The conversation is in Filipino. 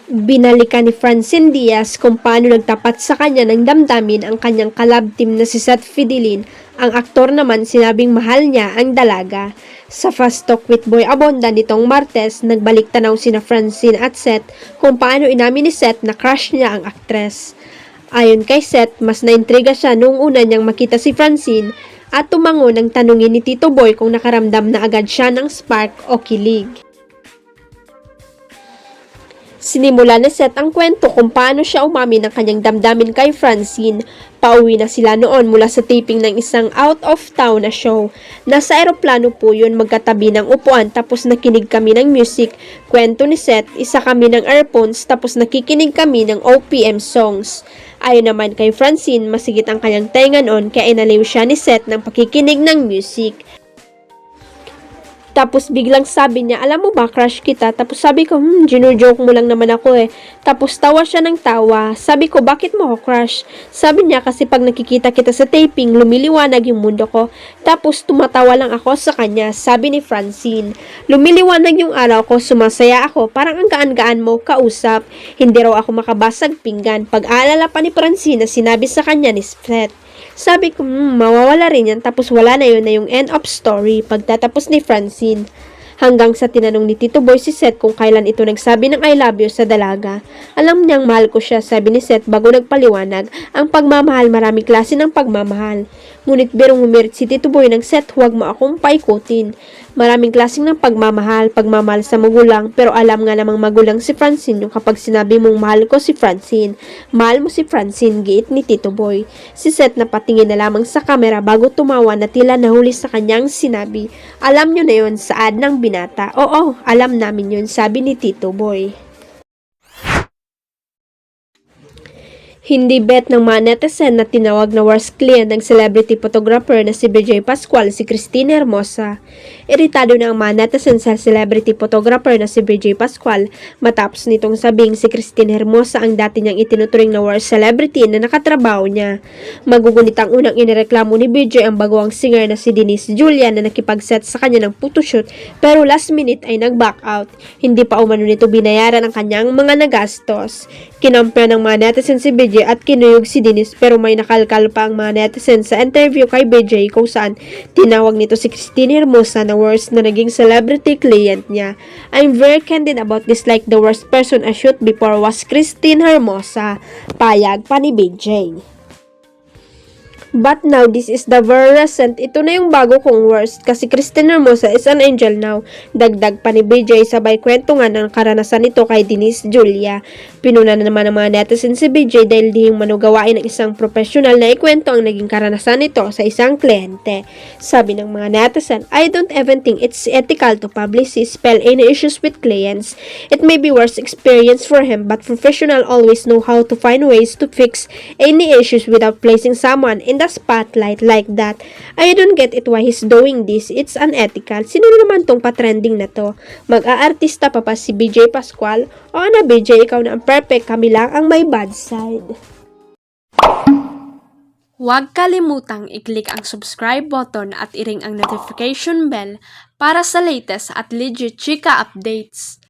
Binalikan ni Francine Diaz kung paano nagtapat sa kanya ng damdamin ang kanyang collab team na si Seth Fidelin. Ang aktor naman sinabing mahal niya ang dalaga. Sa Fast Talk with Boy Abonda nitong Martes, nagbalik tanaw sina Francine at Seth kung paano inamin ni Seth na crush niya ang aktres. Ayon kay Seth, mas naintriga siya noong una niyang makita si Francine at tumango nang tanungin ni Tito Boy kung nakaramdam na agad siya ng spark o kilig. Sinimula ni Seth ang kwento kung paano siya umamin ng kanyang damdamin kay Francine. Pauwi na sila noon mula sa taping ng isang out-of-town na show. Nasa aeroplano po yun, magkatabi ng upuan tapos nakinig kami ng music. Kwento ni Seth, isa kami ng earphones tapos nakikinig kami ng OPM songs. Ayon naman kay Francine, masigit ang kanyang tenga noon kaya inaliw siya ni Seth ng pakikinig ng music. Tapos biglang sabi niya, alam mo ba, crush kita? Tapos sabi ko, ginujoke mo lang naman ako eh. Tapos tawa siya ng tawa. Sabi ko, bakit mo ako crush? Sabi niya, kasi pag nakikita kita sa taping, lumiliwanag yung mundo ko. Tapos tumatawa lang ako sa kanya, sabi ni Francine. Lumiliwanag yung araw ko, sumasaya ako, parang ang gaan-gaan mo, kausap. Hindi raw ako makabasag pinggan. Pag-aalala pa ni Francine na sinabi sa kanya ni Seth. Sabi ko, mawawala rin yan, tapos wala na yun na yung end of story pagtatapos ni Francine. Hanggang sa tinanong ni Tito Boy si Seth kung kailan ito nagsabi ng I love you sa dalaga. Alam niyang mahal ko siya, sabi ni Seth bago nagpaliwanag. Ang pagmamahal, maraming klase ng pagmamahal. Ngunit birong humirit si Tito Boy ng Seth, huwag mo akong paikutin. Maraming klaseng ng pagmamahal sa magulang, pero alam nga namang magulang si Francine yung kapag sinabi mong mahal ko si Francine. Mahal mo si Francine, giit ni Tito Boy. Si Seth napatingin na lamang sa kamera bago tumawa na tila nahuli sa kanyang sinabi. Alam nyo na yun, saad ng binata. Oo, alam namin yun, sabi ni Tito Boy. Hindi bet ng mga netizen na tinawag na worst client ng celebrity photographer na si BJ Pascual si Christine Hermosa. Iritado na ang mga netizen sa celebrity photographer na si BJ Pascual matapos nitong sabing si Christine Hermosa ang dati niyang itinuturing na worst celebrity na nakatrabaho niya. Magugunit ang unang inireklamo ni BJ ang baguang singer na si Denise Julia na nakipag-set sa kanya ng photoshoot pero last minute ay nag-back out. Hindi pa umano nito binayaran ang kanyang mga nagastos. Kinompare ng mga netizen si BJ at kinuyog si Denise pero may nakalkal pa ang mga netizen sa interview kay BJ kung saan tinawag nito si Christine Hermosa na worst na naging celebrity client niya. I'm very candid about this, like the worst person I shoot before was Christine Hermosa. Payag pa ni BJ. But now, this is the very recent. Ito na yung bago kong worst kasi Christine Hermosa is an angel now. Dagdag pa ni BJ sabay kwento nga ng karanasan nito kay Denise Julia. Pinuna na naman ng mga netizen si BJ dahil di yung manugawain ng isang professional na ikwento ang naging karanasan nito sa isang kliyente. Sabi ng mga netizen, I don't even think it's ethical to publicly spill any issues with clients. It may be worst experience for him but professional always know how to find ways to fix any issues without placing someone in the spotlight like that. I don't get it why he's doing this. It's unethical. Sino naman tong pa-trending na to? Mag-aartista pa si BJ Pascual? O na BJ, ikaw na ang perfect, kami lang ang may bad side. Huwag kalimutang i-click ang subscribe button at i-ring ang notification bell para sa latest at legit chika updates.